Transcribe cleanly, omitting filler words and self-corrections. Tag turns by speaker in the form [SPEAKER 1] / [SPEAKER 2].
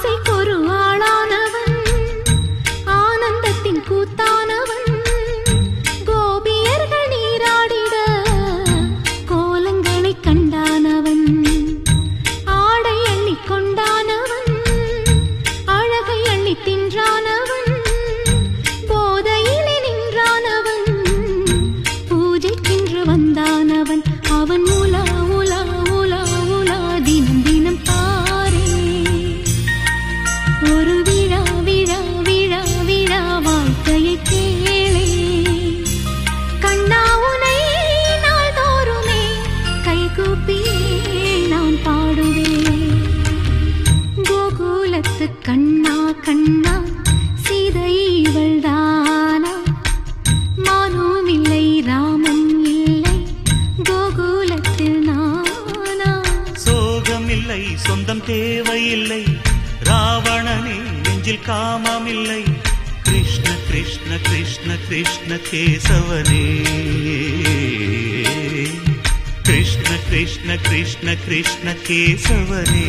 [SPEAKER 1] ஆசைக்கொரு ஆளானவன், ஆனந்தத்தின் கூத்தானவன், கோபியர்கள் நீராடிட கோலங்களை கண்டானவன், ஆடை அள்ளி கொண்டானவன், அழகை அள்ளி தின்றானவன், போதையிலே நின்றானவன், பூஜைக்கென்று வந்தானவன். அவன் உலா உலா உலா உலா தினம் தினம் பாரே, ஒரு விழா விழா விழா விழா வாழ்க்கையை கேளே. கண்ணா உனை நாள்தோறுமே கைகூப்பியே நான் பாடுவேன். கோகுலத்து கண்ணா கண்ணா சீதை இவள்தானா, மானும் இல்லை ராமன் இல்லை கோகுலத்தில் நானா.
[SPEAKER 2] சோகமில்லை சொந்தம் தேவையில்லை, ராவணனே நெஞ்சில் காமமில்லை, கிருஷ்ண கிருஷ்ண கிருஷ்ண கிருஷ்ண கேசவனே, கிருஷ்ண கிருஷ்ண கிருஷ்ண கிருஷ்ண கேசவனே.